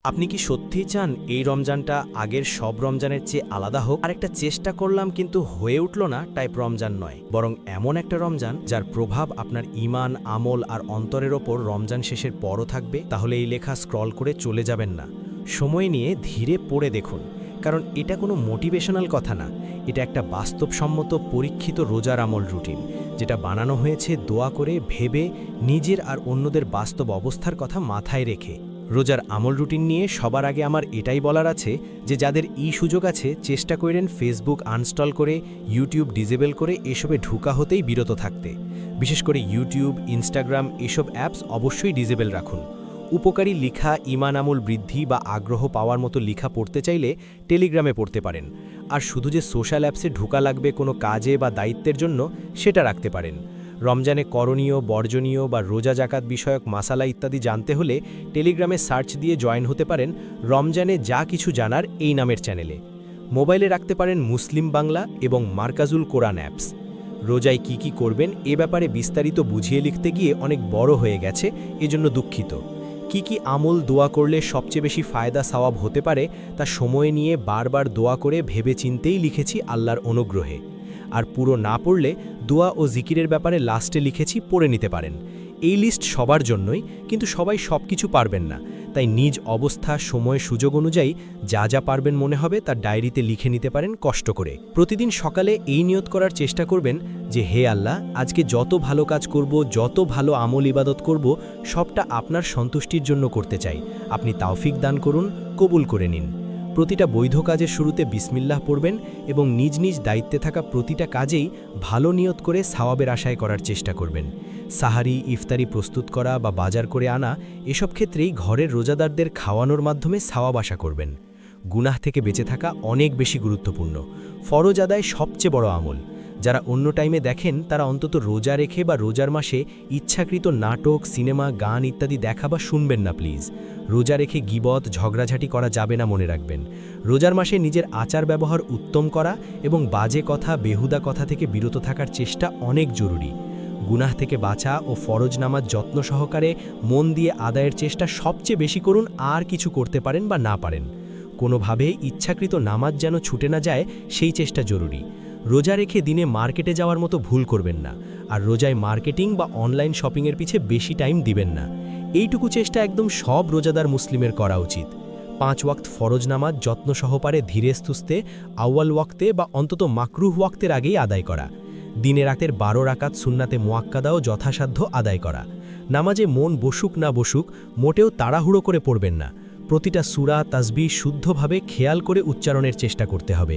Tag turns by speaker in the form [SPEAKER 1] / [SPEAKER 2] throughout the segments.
[SPEAKER 1] আপনি কি সত্যিই চান এই রমজানটা আগের সব রমজানের চেয়ে আলাদা হোক? আর একটা চেষ্টা করলাম কিন্তু হয়ে উঠল না টাইপ রমজান নয়, বরং এমন একটা রমজান যার প্রভাব আপনার ঈমান, আমল আর অন্তরের ওপর রমজান শেষের পরও থাকবে। তাহলে এই লেখা স্ক্রল করে চলে যাবেন না, সময় নিয়ে ধীরে পড়ে দেখুন, কারণ এটা কোনো মোটিভেশনাল কথা না, এটা একটা বাস্তবসম্মত পরীক্ষিত রোজার আমল রুটিন, যেটা বানানো হয়েছে দোয়া করে, ভেবে, নিজের আর অন্যদের বাস্তব অবস্থার কথা মাথায় রেখে। রোজার আমল রুটিন নিয়ে সবার আগে আমার এটাই বলার আছে যে যাদের সুযোগ আছে চেষ্টা করেন ফেসবুক আনস্টল করে, ইউটিউব ডিসেবল করে এসবে ঢুকা হতেই বিরত থাকতে। বিশেষ করে ইউটিউব, ইনস্টাগ্রাম এসব অ্যাপস অবশ্যই ডিসেবল রাখুন। উপকারী লিখা, ঈমান আমল বৃদ্ধি বা আগ্রহ পাওয়ার মতো লিখা পড়তে চাইলে টেলিগ্রামে পড়তে পারেন। আর শুধু যে সোশ্যাল অ্যাপসে ঢুকা লাগবে কোনো কাজে বা দায়িত্বের জন্য, সেটা রাখতে পারেন। রমজানে করণীয়, বর্জনীয় বা রোজা জাকাত বিষয়ক মাসালা ইত্যাদি জানতে হলে টেলিগ্রামে সার্চ দিয়ে জয়েন হতে পারেন রমজানে যা কিছু জানার এই নামের চ্যানেলে। মোবাইলে রাখতে পারেন মুসলিম বাংলা এবং মার্কাজুল কোরআন অ্যাপস। রোজায় কি করবেন এ ব্যাপারে বিস্তারিত বুঝিয়ে লিখতে গিয়ে অনেক বড় হয়ে গেছে, এজন্য দুঃখিত। কি আমল দোয়া করলে সবচেয়ে বেশি ফায়দা সওয়াব হতে পারে তা সময় নিয়ে বারবার দোয়া করে ভেবে চিন্তেই লিখেছি আল্লাহর অনুগ্রহে। আর পুরো না পড়লে দোয়া ও জিকিরের ব্যাপারে লাস্টে লিখেছি, পড়ে নিতে পারেন। এই লিস্ট সবার জন্যই, কিন্তু সবাই সবকিছু পারবেন না, তাই নিজ অবস্থা, সময়, সুযোগ অনুযায়ী যা পারবেন মনে হবে তার ডায়েরিতে লিখে নিতে পারেন কষ্ট করে। প্রতিদিন সকালে এই নিয়ত করার চেষ্টা করবেন যে হে আল্লাহ, আজকে যত ভালো কাজ করব, যত ভালো আমল ইবাদত করব, সবটা আপনার সন্তুষ্টির জন্য করতে চাই। আপনি তাওফিক দান করুন, কবুল করে নিন। প্রতিটা বৈধ কাজের শুরুতে বিসমিল্লাহ পড়বেন এবং নিজ নিজ দায়িত্বে থাকা প্রতিটা কাজেই ভালো নিয়ত করে সাওয়াবের আশায় করার চেষ্টা করবেন। সাহারি, ইফতারি প্রস্তুত করা বা বাজার করে আনা এসব ক্ষেত্রেই ঘরের রোজাদারদের খাওয়ানোর মাধ্যমে সাওয়াব আশা করবেন। গুনাহ থেকে বেঁচে থাকা অনেক বেশি গুরুত্বপূর্ণ। ফরজ আদায় সবচেয়ে বড় আমল। যারা অন্য টাইমে দেখেন তারা অন্তত রোজা রেখে বা রোজার মাসে ইচ্ছাকৃত নাটক, সিনেমা, গান ইত্যাদি দেখা বা শুনবেন না প্লিজ। রোজা রেখে গীবত, ঝগড়াঝাটি করা যাবে না, মনে রাখবেন। রোজার মাসে নিজের আচার ব্যবহার উত্তম করা এবং বাজে কথা, বেহুদা কথা থেকে বিরত থাকার চেষ্টা অনেক জরুরি। গুনাহ থেকে বাঁচা ও ফরজ নামাজ যত্ন সহকারে মন দিয়ে আদায়ের চেষ্টা সবচেয়ে বেশি করুন, আর কিছু করতে পারেন বা না পারেন। কোনোভাবে ইচ্ছাকৃত নামাজ যেন ছুটে না যায় সেই চেষ্টা জরুরি। রোজা রেখে দিনে মার্কেটে যাওয়ার মতো ভুল করবেন না, আর রোজায় মার্কেটিং বা অনলাইন শপিংয়ের পিছে বেশি টাইম দিবেন না। এইটুকু চেষ্টা একদম সব রোজাদার মুসলিমের করা উচিত। 5 ওয়াক্ত ফরজ নামাজ যত্ন সহকারে ধীরে সুস্থে আউয়াল ওয়াক্তে বা অন্তত মাকরুহ ওয়াক্তের আগেই আদায় করা। দিনে রাতের 12 রাকাত সুন্নাতে মুয়াক্কাদাও যথাসাধ্য আদায় করা। নামাজে মন বসুক না বসুক মোটেও তাড়াহুড়ো করে পড়বেন না। প্রতিটা সূরা, তাসবিহ শুদ্ধভাবে খেয়াল করে উচ্চারণের চেষ্টা করতে হবে।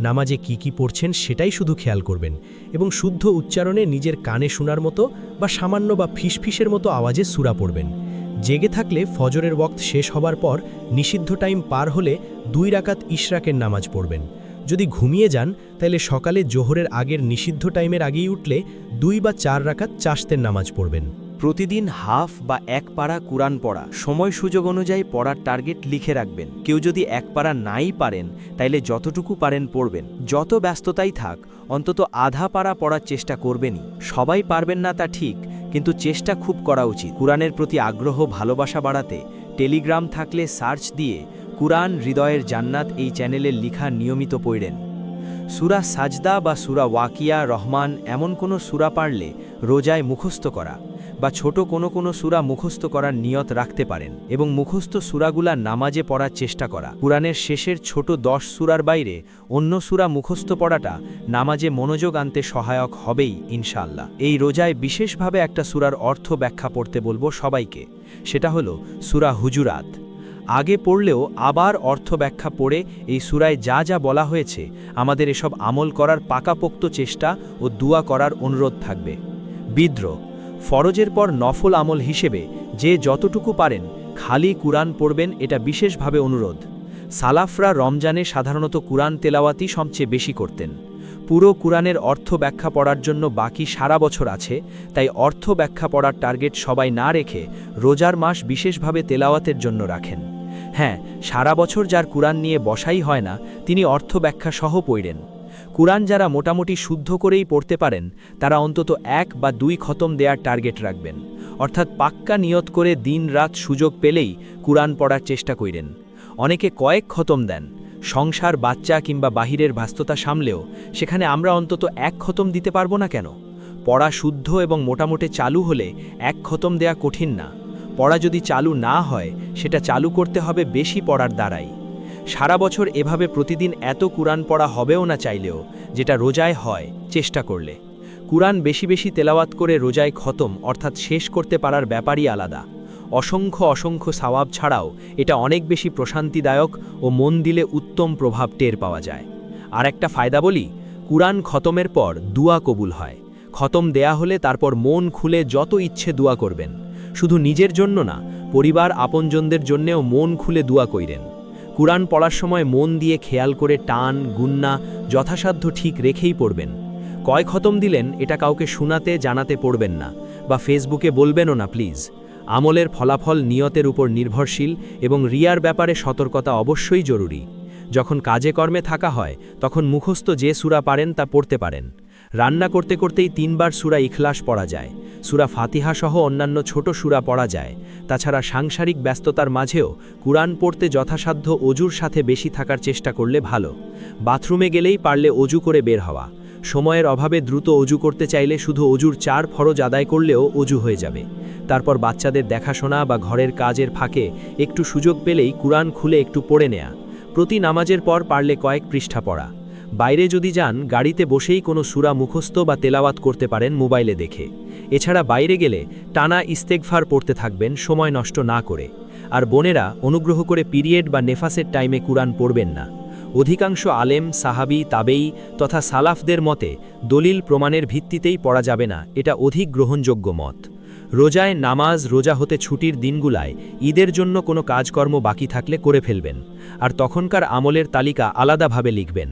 [SPEAKER 1] নামাজে কি পড়ছেন সেটাই শুধু খেয়াল করবেন এবং শুদ্ধ উচ্চারণে নিজের কানে শোনার মতো বা সামান্য বা ফিসফিসের মতো আওয়াজে সূরা পড়বেন। জেগে থাকলে ফজরের ওয়াক্ত শেষ হবার পর নিষিদ্ধ টাইম পার হলে 2 রাকাত ইশরাকের নামাজ পড়বেন। যদি ঘুমিয়ে যান তাহলে সকালে জোহরের আগের নিষিদ্ধ টাইমের আগেই উঠলে 2 বা 4 রাকাত চাশতের নামাজ পড়বেন। প্রতিদিন হাফ বা 1 পারা কুরআন পড়া, সময় সুযোগ অনুযায়ী পড়ার টার্গেট লিখে রাখবেন। কেউ যদি 1 পারা নাই পারেন তাইলে যতটুকু পারেন পড়বেন। যত ব্যস্ততাই থাক অন্তত আধা পারা পড়ার চেষ্টা করবেনই। সবাই পারবেন না তা ঠিক, কিন্তু চেষ্টা খুব করা উচিত। কুরআনের প্রতি আগ্রহ, ভালোবাসা বাড়াতে টেলিগ্রাম থাকলে সার্চ দিয়ে কুরআন হৃদয়ের জান্নাত এই চ্যানেলের লিখা নিয়মিত পড়েন। সূরা সাজদা বা সূরা ওয়াকিয়া, রহমান এমন কোনো সূরা পারলে রোজায় মুখস্থ করা বা ছোট কোনো সূরা মুখস্থ করার নিয়ত রাখতে পারেন এবং মুখস্থ সূরাগুলা নামাজে পড়ার চেষ্টা করা। কুরআনের শেষের ছোট 10 সূরার বাইরে অন্য সূরা মুখস্থ পড়াটা নামাজে মনোযোগ আনতে সহায়ক হবেই ইনশাআল্লাহ। এই রোজায় বিশেষভাবে একটা সূরার অর্থ ব্যাখ্যা পড়তে বলবো সবাইকে, সেটা হলো সূরা হুজুরাত। আগে পড়লেও আবার অর্থ ব্যাখ্যা পড়ে এই সূরায় যা বলা হয়েছে আমাদের এসব আমল করার পাকাপোক্ত চেষ্টা ও দুয়া করার অনুরোধ থাকবে। বিদ্রোহ ফরজের পর নফল আমল হিসেবে যে যতটুকু পারেন খালি কুরআন পড়বেন, এটা বিশেষভাবে অনুরোধ। সালাফরা রমজানে সাধারণত কুরআন তেলাওয়াতই সবচেয়ে বেশি করতেন। পুরো কুরআনের অর্থ ব্যাখ্যা পড়ার জন্য বাকি সারা বছর আছে, তাই অর্থ ব্যাখ্যা পড়ার টার্গেট সবাই না রেখে রোজার মাস বিশেষভাবে তেলাওয়াতের জন্য রাখেন। হ্যাঁ, সারা বছর যার কুরআন নিয়ে বসাই হয় না তিনি অর্থ ব্যাখ্যা সহ পড়েন। কুরআন যারা মোটামুটি শুদ্ধ করেই পড়তে পারেন তারা অন্তত 1 বা 2 খতম দেওয়ার টার্গেট রাখবেন। অর্থাৎ পাক্কা নিয়ত করে দিন-রাত সুযোগ পেলেই কুরআন পড়ার চেষ্টা কইরেন। অনেকে কয়েক খতম দেন, সংসার, বাচ্চা কিংবা বাহিরের ব্যস্ততা সামলেও সেখানে আমরা অন্তত এক খতম দিতে পারবো না কেন? পড়া শুদ্ধ এবং মোটামুটি চালু হলে এক খতম দেয়া কঠিন না। পড়া যদি চালু না হয়, সেটা চালু করতে হবে বেশি পড়ার দ্বারাই। সারা বছর এভাবে প্রতিদিন এত কুরআন পড়া হবেও না চাইলেও, যেটা রোজায় হয় চেষ্টা করলে। কুরআন বেশি বেশি তেলাওয়াত করে রোজায় খতম অর্থাৎ শেষ করতে পারার ব্যাপারই আলাদা। অসংখ্য অসংখ্য সওয়াব ছাড়াও এটা অনেক বেশি প্রশান্তিদায়ক ও মন দিলে উত্তম প্রভাব টের পাওয়া যায়। আর একটা ফায়দা বলি, কুরআন খতমের পর দুয়া কবুল হয়। খতম দেয়া হলে তারপর মন খুলে যত ইচ্ছে দুয়া করবেন। শুধু নিজের জন্য না, পরিবার আপনজনদের জন্যেও মন খুলে দুয়া কইরেন। কুরআন পড়ার সময় মন দিয়ে খেয়াল করে টান, গুন্না যথাসাধ্য ঠিক রেখেই পড়বেন। কয় খতম দিলেন এটা কাউকে শোনাতে জানাতে পড়বেন না, বা ফেসবুকে বলবেনও না প্লিজ। আমলের ফলাফল নিয়তের উপর নির্ভরশীল এবং রিয়ার ব্যাপারে সতর্কতা অবশ্যই জরুরি। যখন কাজে কর্মে থাকা হয় তখন মুখস্থ যে সূরা পারেন তা পড়তে পারেন। রান্না করতে করতেই 3 বার সূরা ইখলাস পড়া যায়, সূরা ফাতিহা সহ অন্যান্য ছোট সূরা পড়া যায়। তাছাড়া সাংসারিক ব্যস্ততার মাঝেও কুরআন পড়তে যথাসাধ্য অজুর সাথে বেশি থাকার চেষ্টা করলে ভালো। বাথরুমে গেলেই পারলে অজু করে বের হওয়া। সময়ের অভাবে দ্রুত অজু করতে চাইলে শুধু অজুর 4 ফরজ আদায় করলেও অজু হয়ে যাবে। তারপর বাচ্চাদের দেখাশোনা বা ঘরের কাজের ফাঁকে একটু সুযোগ পেলেই কুরআন খুলে একটু পড়ে নেয়া। প্রতি নামাজের পর পারলে কয়েক পৃষ্ঠা পড়া। বাইরে যদি যান, গাড়িতে বসেই কোনো সূরা মুখস্থ বা তেলাওয়াত করতে পারেন মোবাইলে দেখে। এছাড়া বাইরে গেলে টানা ইস্তেগফার পড়তে থাকবেন সময় নষ্ট না করে। আর বোনেরা, অনুগ্রহ করে পিরিয়ড বা নেফাসের টাইমে কুরআন পড়বেন না। অধিকাংশ আলেম, সাহাবী, তাবেঈ তথা সালাফদের মতে দলিল প্রমাণের ভিত্তিতেই পড়া যাবে না, এটা অধিক গ্রহণযোগ্য মত। রোজায় নামাজ, রোজা হতে ছুটির দিনগুলায় ঈদের জন্য কোনো কাজকর্ম বাকি থাকলে করে ফেলবেন, আর তখনকার আমলের তালিকা আলাদাভাবে লিখবেন।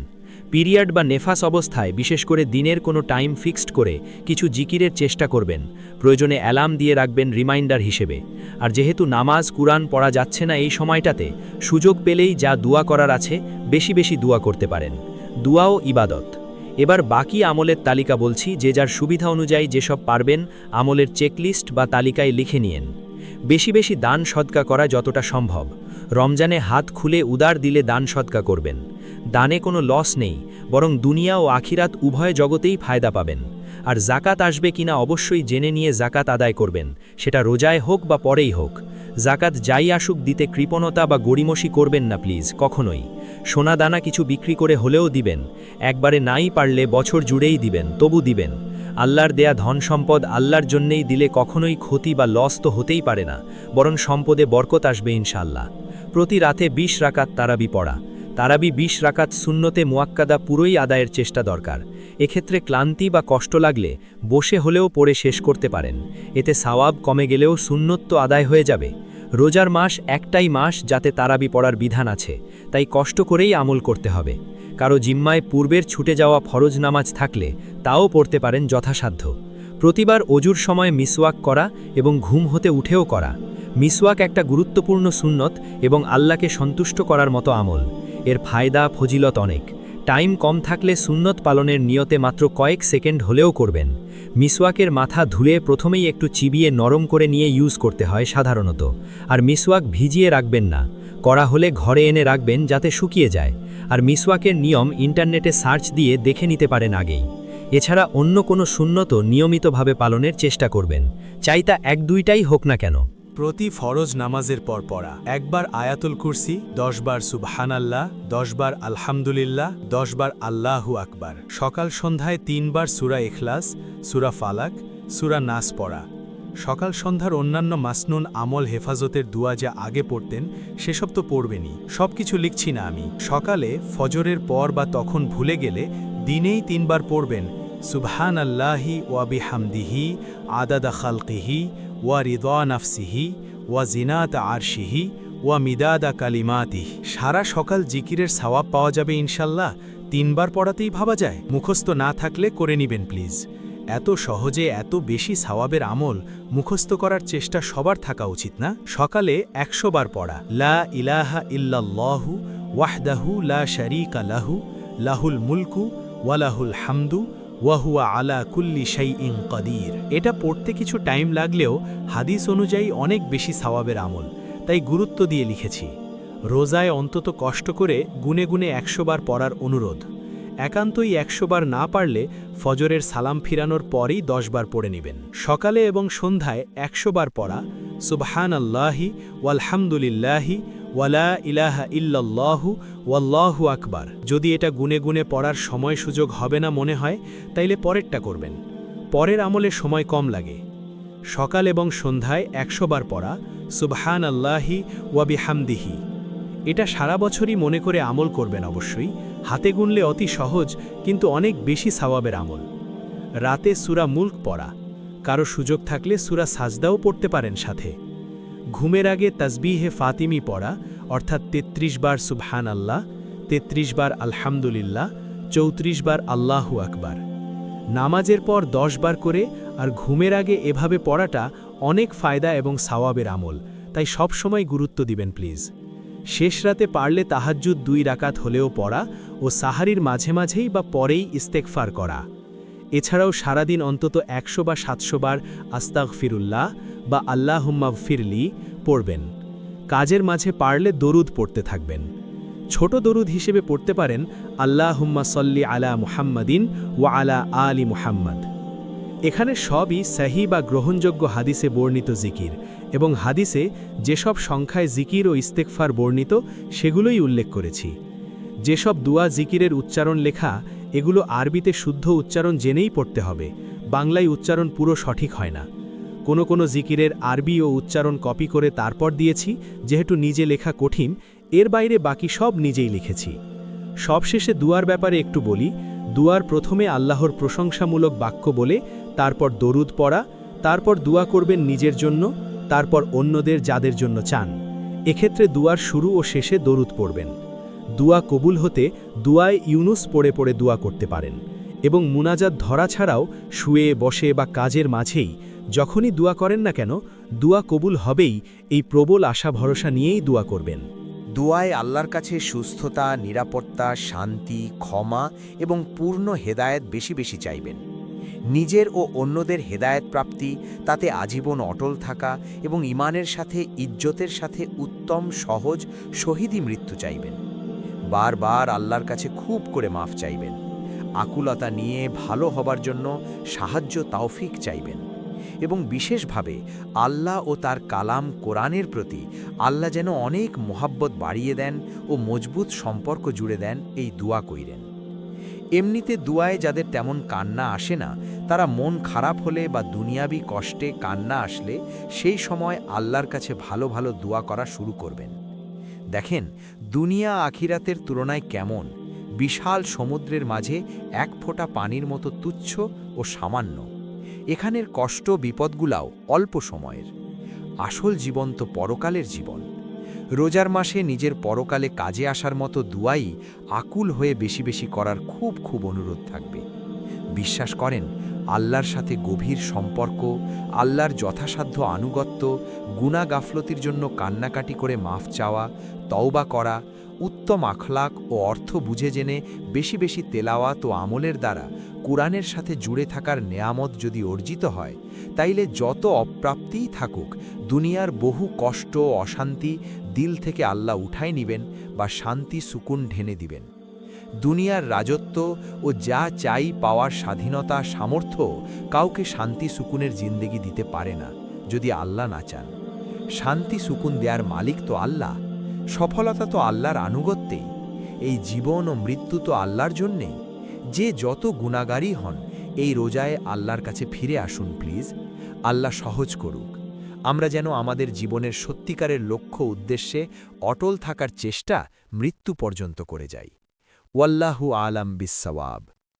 [SPEAKER 1] পিরিয়ড বা নেফাস অবস্থায় বিশেষ করে দিনের কোনো টাইম ফিক্সড করে কিছু জিকিরের চেষ্টা করবেন, প্রয়োজনে অ্যালার্ম দিয়ে রাখবেন রিমাইন্ডার হিসেবে। আর যেহেতু নামাজ, কুরআন পড়া যাচ্ছে না এই সময়টাতে, সুযোগ পেলেই যা দোয়া করার আছে বেশি বেশি দোয়া করতে পারেন। দোয়াও ইবাদত। এবার বাকি আমলের তালিকা বলছি, যে যার সুবিধা অনুযায়ী যেসব পারবেন আমলের চেকলিস্ট বা তালিকায় লিখে নিয়েন। বেশি বেশি দান সদকা করা যতটা সম্ভব। রমজানে হাত খুলে উদার দিলে দান সদকা করবেন। দানে কোনো লস নেই, বরং দুনিয়া ও আখিরাত উভয় জগতেই ফায়দা পাবেন। আর জাকাত আসবে কিনা অবশ্যই জেনে নিয়ে জাকাত আদায় করবেন, সেটা রোজায় হোক বা পরেই হোক। জাকাত যাই আসুক দিতে কৃপণতা বা গড়িমসি করবেন না প্লিজ, কখনোই। সোনা দানা কিছু বিক্রি করে হলেও দিবেন, একবারে নাই পারলে বছর জুড়েই দিবেন, তবু দিবেন। আল্লাহর দেয়া ধন সম্পদ আল্লাহর জন্যেই দিলে কখনোই ক্ষতি বা লস তো হতেই পারে না, বরং সম্পদে বরকত আসবে ইনশাআল্লাহ। প্রতি রাতে 20 রাকাত তারাবি পড়া। তারাবি 20 রাকাত সুন্নতে মুয়াক্কাদা পুরোই আদায়ের চেষ্টা দরকার। এক্ষেত্রে ক্লান্তি বা কষ্ট লাগলে বসে হলেও পড়ে শেষ করতে পারেন, এতে সওয়াব কমে গেলেও সুন্নত তো আদায় হয়ে যাবে। রোজার মাস একটাই মাস যাতে তারাবি পড়ার বিধান আছে, তাই কষ্ট করেই আমল করতে হবে। কারো জিম্মায় পূর্বের ছুটে যাওয়া ফরজ নামাজ থাকলে তাও পড়তে পারেন যথাসাধ্য। প্রতিবার অজুর সময় মিসওয়াক করা এবং ঘুম হতে উঠেও করা। মিসওয়াক একটা গুরুত্বপূর্ণ সুন্নত এবং আল্লাহকে সন্তুষ্ট করার মতো আমল। এর ফায়দা, ফজিলত অনেক। টাইম কম থাকলে সুন্নত পালনের নিয়তে মাত্র কয়েক সেকেন্ড হলেও করবেন। মিসওয়াকের মাথা ধুলে প্রথমেই একটু চিবিয়ে নরম করে নিয়ে ইউজ করতে হয় সাধারণত। আর মিসওয়াক ভিজিয়ে রাখবেন না, করা হলে ঘরে এনে রাখবেন যাতে শুকিয়ে যায়। আর মিসওয়াকের নিয়ম ইন্টারনেটে সার্চ দিয়ে দেখে নিতে পারেন আগেই। এছাড়া অন্য কোনো সুন্নত নিয়মিতভাবে পালনের চেষ্টা করবেন, চাই তা 1-2টাই হোক না কেন।
[SPEAKER 2] প্রতি ফরজ নামাজের পর পড়া। একবার আয়াতুল কুরসি, 10 বার সুবহানাল্লাহ, 10 বার আলহামদুলিল্লাহ, 10 বার আল্লাহু আকবার। সকাল সন্ধ্যায় 3 বার সূরা ইখলাস, সূরা ফালাক, সূরা নাস পড়া। সকাল সন্ধ্যার অন্যান্য মাসনুন আমল হেফাজতের দুয়া যা আগে পড়তেন সেসব তো পড়বেনই, সবকিছু লিখছি না আমি। সকালে ফজরের পর বা তখন ভুলে গেলে দিনেই 3 বার পড়বেন সুবহানাল্লাহি ওয়া বিহামদিহি আদাদা খালকিহি ওয়া রিদা নাফসিহি ওয়া জিনাতা আরশিহি ওয়া মিদাদা কালিমাতিহি। সারা সকাল জিকিরের সওয়াব পাওয়া যাবে ইনশাল্লাহ। 3 বার পড়াতেই ভাবা যায়। মুখস্থ না থাকলে করে নিবেন প্লিজ। এত সহজে এত বেশি সওয়াবের আমল মুখস্থ করার চেষ্টা সবার থাকা উচিত না? সকালে 100 বার পড়া লা ইলাহা ইল্লাল্লাহু ওয়াহদাহু লা শারীকা লাহু লাহুল মুলকু ওয়া লাহুল হামদু ওয়াহুয়া আলা কুল্লি শাইইন কাদির। এটা পড়তে কিছু টাইম লাগলেও হাদিস অনুযায়ী অনেক বেশি সওয়াবের আমল, তাই গুরুত্ব দিয়ে লিখেছি। রোজায় অন্তত কষ্ট করে গুনে গুনে 100 বার পড়ার অনুরোধ। একান্তই 100 বার না পারলে ফজরের সালাম ফিরানোর পরেই 10 বার পড়ে নেবেন। সকালে এবং সন্ধ্যায় 100 বার পড়া সুবহানাল্লাহি ওয়ালহামদুলিল্লাহি ওয়ালা ইলাহা ইল্লাল্লাহু ওয়াল্লাহু আকবার। যদি এটা গুনে গুনে পড়ার সময় সুযোগ হবে না মনে হয়, তাইলে পরেরটা করবেন। পরের আমলে সময় কম লাগে। সকাল এবং সন্ধ্যায় 100 বার পড়া সুবহানাল্লাহি ওয়া বিহামদিহি। এটা সারা বছরই মনে করে আমল করবেন অবশ্যই। হাতে গুনলে অতি সহজ, কিন্তু অনেক বেশি সওয়াবের আমল। রাতে সূরা মুলক পড়া, কারো সুযোগ থাকলে সূরা সাজদাও পড়তে পারেন সাথে। ঘুমের আগে তাসবিহে ফাতিমি পড়া, অর্থাৎ 33 বার সুবহানাল্লাহ, 33 বার আলহামদুলিল্লাহ, 34 বার আল্লাহু আকবার। নামাজের পর 10 বার করে আর ঘুমের আগে এভাবে পড়াটা অনেক ফায়দা এবং সওয়াবের আমল, তাই সব সময় গুরুত্ব দিবেন প্লিজ। শেষ রাতে পারলে তাহাজ্জুদ 2 রাকাত হলেও পড়া ও সাহারির মাঝে মাঝেই বা পরেই ইস্তেগফার করা। এছাড়াও সারাদিন অন্তত 100 বা 700 বার আস্তাগফিরুল্লাহ বা আল্লাহুম্মা গফিরলি পড়বেন। কাজের মাঝে পারলে দরুদ পড়তে থাকবেন। ছোট দরুদ হিসেবে পড়তে পারেন আল্লাহুম্মা সল্লি আলা মুহাম্মাদিন ওয়া আলা আলি মুহাম্মাদ। এখানে সবই সহি বা গ্রহণযোগ্য হাদিসে বর্ণিত জিকির, এবং হাদিসে যেসব সংখ্যায় জিকির ও ইস্তেগফার বর্ণিত সেগুলোই উল্লেখ করেছি। যেসব দুয়া জিকিরের উচ্চারণ লেখা, এগুলো আরবিতে শুদ্ধ উচ্চারণ জেনেই পড়তে হবে, বাংলায় উচ্চারণ পুরো সঠিক হয় না। কোনো জিকিরের আরবি ও উচ্চারণ কপি করে তারপর দিয়েছি, যেহেতু নিজে লেখা কঠিন, এর বাইরে বাকি সব নিজেই লিখেছি। সবশেষে দুয়ার ব্যাপারে একটু বলি। দুয়ার প্রথমে আল্লাহর প্রশংসামূলক বাক্য বলে তারপর দরুদ পড়া, তারপর দুয়া করবেন নিজের জন্য, তারপর অন্যদের যাদের জন্য চান। এক্ষেত্রে দুয়ার শুরু ও শেষে দরুদ পড়বেন। দুয়া কবুল হতে দুয়ায় ইউনুস পড়ে পড়ে দুয়া করতে পারেন, এবং মুনাজাত ধরা ছাড়াও শুয়ে বসে বা কাজের মাঝেই যখনই দুয়া করেন না কেন, দুয়া কবুল হবেই, এই প্রবল আশা ভরসা নিয়েই দুয়া করবেন।
[SPEAKER 3] দুয়ায় আল্লাহর কাছে সুস্থতা, নিরাপত্তা, শান্তি, ক্ষমা এবং পূর্ণ হেদায়েত বেশি বেশি চাইবেন। নিজের ও অন্যদের হেদায়েত প্রাপ্তি, তাতে আজীবন অটল থাকা এবং ঈমানের সাথে ইজ্জতের সাথে উত্তম, সহজ, শহীদি মৃত্যু চাইবেন। বারবার আল্লাহর কাছে খুব করে মাফ চাইবেন। আকুলতা নিয়ে ভালো হবার জন্য সাহায্য তৌফিক চাইবেন, এবং বিশেষভাবে আল্লাহ ও তার কালাম কোরআনের প্রতি আল্লাহ যেন অনেক মোহাব্বত বাড়িয়ে দেন ও মজবুত সম্পর্ক জুড়ে দেন, এই দুয়া কইরেন। এমনিতে দুয়ায় যাদের তেমন কান্না আসে না, তারা মন খারাপ হলে বা দুনিয়াবি কষ্টে কান্না আসলে সেই সময় আল্লাহর কাছে ভালো ভালো দুয়া করা শুরু করবেন। দেখেন, দুনিয়া আখিরাতের তুলনায় কেমন, বিশাল সমুদ্রের মাঝে এক ফোঁটা পানির মতো তুচ্ছ ও সামান্য। এখানের কষ্ট বিপদগুলাও অল্প সময়ের। আসল জীবন তো পরকালের জীবন। রোজার মাসে নিজের পরকালে কাজে আসার মতো দুয়াই আকুল হয়ে বেশি বেশি করার খুব খুব অনুরোধ থাকবে। বিশ্বাস করেন, আল্লাহর সাথে গভীর সম্পর্ক, আল্লাহর যথাসাধ্য আনুগত্য, গুনাহ গাফলতির জন্য কান্নাকাটি করে মাফ চাওয়া, তওবা করা, উত্তম আখলাক ও অর্থ বুঝে জেনে বেশি বেশি তেলাওয়াত ও আমলের দ্বারা কোরআনের সাথে জুড়ে থাকার নেয়ামত যদি অর্জিত হয়, তাইলে যত অপ্রাপ্তিই থাকুক, দুনিয়ার বহু কষ্ট ও অশান্তি দিল থেকে আল্লাহ উঠায় নিবেন বা শান্তি সুকুন ঢেনে দিবেন। দুনিয়ার রাজত্ব ও যা চাই পাওয়ার স্বাধীনতা, সামর্থ্য কাউকে শান্তি সুকুনের জিন্দেগি দিতে পারে না যদি আল্লাহ না চান। শান্তি সুকুন দেয়ার মালিক তো আল্লাহ, সফলতা তো আল্লাহর আনুগত্যেই। এই জীবন ও মৃত্যু তো আল্লাহর জন্যেই। যে যত গুনাহগারই হন, এই রোজায় আল্লাহর কাছে ফিরে আসুন প্লিজ। আল্লাহ সহজ করুক, আমরা যেন আমাদের জীবনের সত্যিকারের লক্ষ্য উদ্দেশ্যে অটল থাকার চেষ্টা মৃত্যু পর্যন্ত করে যাই। ওয়াল্লাহু আলাম বিসসাওয়াব।